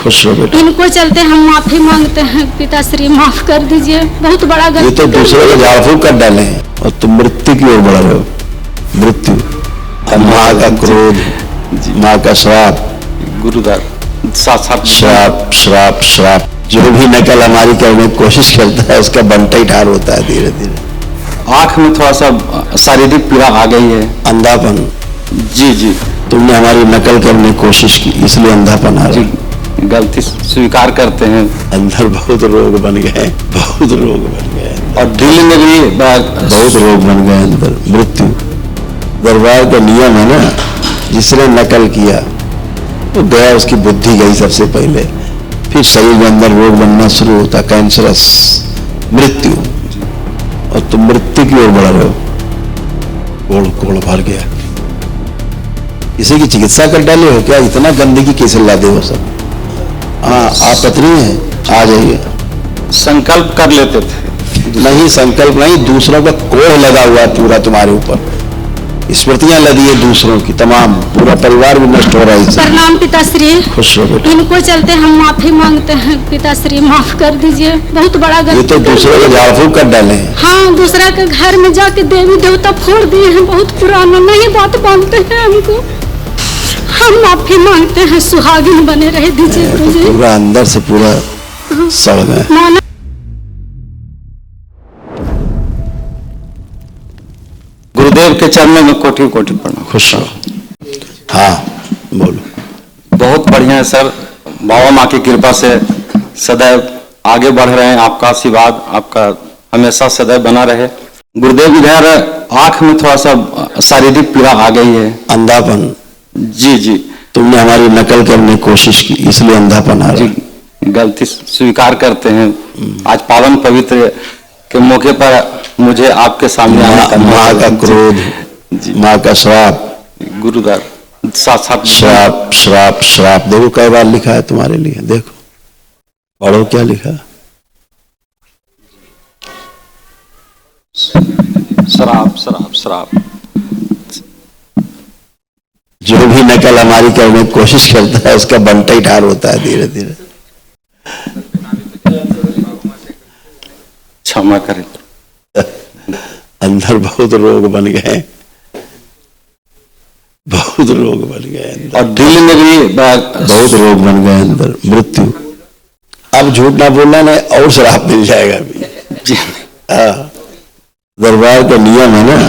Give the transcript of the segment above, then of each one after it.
खुश रहो बेटा। इनको चलते हम माफी मांगते हैं पिताश्री, माफ कर दीजिए, बहुत बड़ा ये गलती तो दूसरे को झाड़ फूक कर डाले हैं और तुम मृत्यु की ओर बढ़ रहे हो। मृत्यु, माँ का क्रोध, माँ का श्राप, गुरुदार साथ श्राप श्राप श्राप। जो भी नकल हमारी करने की कोशिश करता है उसका बनता ही ठार होता है धीरे धीरे। आंख में थोड़ा सा शारीरिक पीड़ा आ गई है, अंधापन। जी जी, तुमने हमारी नकल करने की कोशिश की इसलिए अंधापन आ रहा है। गलती स्वीकार करते हैं। अंदर बहुत रोग बन गए, बहुत रोग बन गए और दिल में भी बहुत रोग बन गए अंदर। मृत्यु दरबार का नियम है ना, जिसने नकल किया वो गया, उसकी बुद्धि गई सबसे पहले, फिर शरीर के अंदर रोग बनना शुरू होता, कैंसरस, मृत्यु। और तुम मृत्यु की ओर बढ़ रहे हो। कोड़ कोड़ भर गया। इसी की चिकित्सा कर डाले हो क्या? इतना गंदगी कैसे ला दे वो सब? हाँ, आप पत्नी है, आ जाइए। संकल्प कर लेते थे। नहीं, संकल्प नहीं, दूसरों का कोढ़ लगा हुआ है पूरा तुम्हारे ऊपर। स्मृतियां लदी है दूसरों की, तमाम पूरा परिवार भी नष्ट हो रहा है। प्रणाम पिताश्री। खुश रहो बेटा। इनको चलते हम माफी मांगते हैं पिताश्री, माफ कर दीजिए, बहुत बड़ा ये गलती। तो दूसरे को झाड़ फूक कर डाले हैं। हाँ, दूसरा के घर में जाके देवी देवता फोड़ दिए हैं, बहुत पुराना, नहीं बात मानते हैं हमको। हम माफी मांगते हैं, सुहागिन बने रहे दीजिए गुरुजी। पूरा अंदर से पूरा सड़ गए। माना गुरुदेव के चरणों में कोटि कोटि प्रणाम। खुश रहो। हाँ बोलो। बहुत बढ़िया है सर, बाबा माँ की कृपा से सदैव आगे बढ़ रहे हैं। आपका आशीर्वाद आपका हमेशा सदैव बना रहे। गुरुदेव इधर आंख में थोड़ा सा शारीरिक पीड़ा आ गई है, अंधापन। जी जी, तुमने हमारी नकल करने की कोशिश की इसलिए अंधापन आ रहा है। गलती स्वीकार करते हैं। आज पावन पवित्र के मौके पर मुझे आपके सामने आने का माँ का क्रोध, माँ का श्राप, गुरुदार साथ श्राप श्राप श्राप। देखो कई बार लिखा है तुम्हारे लिए, देखो पढ़ो क्या लिखा। शराब शराब शराब। जो भी नकल हमारी करने की कोशिश करता है उसका बनता ही ठार होता है धीरे धीरे। क्षमा करें। अंदर बहुत रोग बन गए, बहुत रोग बन गए अंदर। और दिल में भी बहुत रोग बन गए अंदर। मृत्यु, अब झूठ ना बोलना, नहीं और शराब मिल जाएगा अभी। हाँ, दरबार का नियम है ना,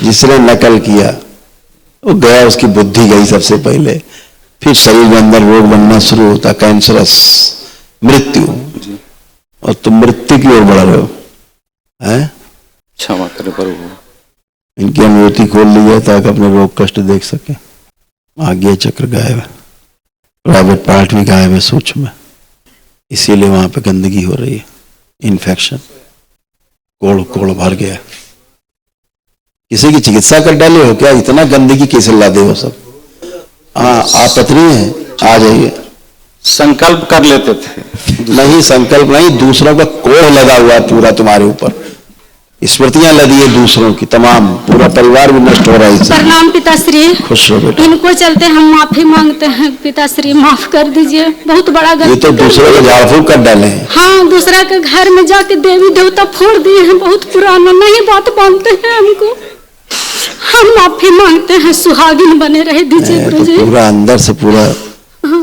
जिसने नकल किया वो गया, उसकी बुद्धि गई सबसे पहले, फिर शरीर के अंदर रोग बनना शुरू होता, कैंसरस, मृत्यु। और तुम मृत्यु की ओर बढ़ रहे हो। हैं? क्षमा करें प्रभु। इनकी अनुभूति खोल ली है ताकि अपने रोग कष्ट देख सके। आज्ञा चक्र गायब है, प्राइवेट पार्ट भी गायब है सूक्ष्म में, इसीलिए वहां पे गंदगी हो रही है, इन्फेक्शन, कोड़ कोड़ भर गया। किसी की चिकित्सा कर डाले हो क्या? इतना गंदगी कैसे ला दे वो सब? हाँ, आप पत्नी है, आ जाइए। संकल्प कर लेते थे। नहीं, संकल्प नहीं, दूसरों का कोढ़ लगा हुआ है पूरा तुम्हारे ऊपर। स्मृतियां लदी है दूसरों की, तमाम पूरा परिवार भी नष्ट हो रहा है। प्रणाम पिताश्री। खुश रहो बेटा। इनको चलते हम माफी मांगते हैं पिताश्री, माफ कर दीजिए, बहुत बड़ा ये गलती। तो दूसरे को झाड़ फूक कर डाले हैं। हाँ, दूसरा के घर में जाके देवी देवता फोड़ दिए हैं, बहुत पुराना, नहीं बात मानते हैं हमको। हम माफी मांगते हैं, सुहागिन बने रहे दीजिए गुरुजी। तो पूरा अंदर से पूरा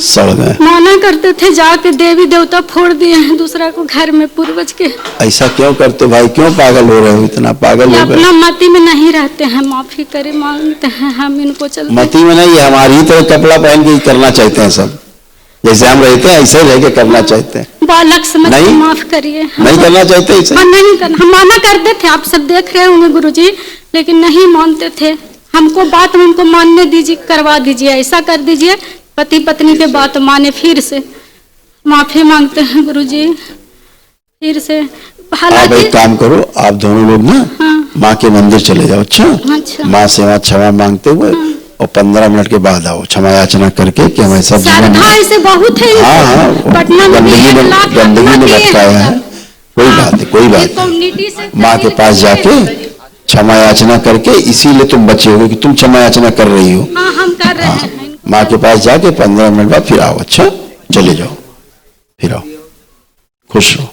सड़ गए। माना करते थे, जाके देवी देवता फोड़ दिए हैं दूसरा को घर में, पूर्वज के। ऐसा क्यों करते भाई? क्यों पागल हो रहे हो? इतना पागल हो गए? अपना मति में नहीं रहते हैं, माफी करे मांगते हैं हम इनको चलते। मति में नहीं, हमारी ही तरह कपड़ा पहन के ही करना चाहते हैं सब, जैसे हम रहते हैं ऐसे रह के करना चाहते हैं। बालक समझ नहीं, माफ करिए। नहीं करना चाहते ऐसे? नहीं करना, हम माना करते थे, आप सब देख रहे होंगे गुरुजी, लेकिन नहीं मानते थे। हमको बात में उनको मानने दीजिए, करवा दीजिए, ऐसा कर दीजिए, पति पत्नी के बात माने। फिर से माफी मांगते हैं गुरुजी, फिर से। आप एक काम करो, आप दोनों लोग ना माँ के मंदिर चले जाओ। अच्छा, माँ से क्षमा मांगते हुए और 15 मिनट के बाद आओ, क्षमा याचना करके कि हमें सब ऐसे बहुत है। हाँ, गंदगी में लटकाया है। कोई बात है, कोई बात नहीं। माँ के पास जाके क्षमा याचना करके, इसीलिए तुम बचे हो कि तुम क्षमा याचना कर रही हो। हाँ, हम कर रहे हैं। माँ के पास जाके 15 मिनट बाद फिर आओ। अच्छा, चले जाओ। फिर आओ, खुश रहो।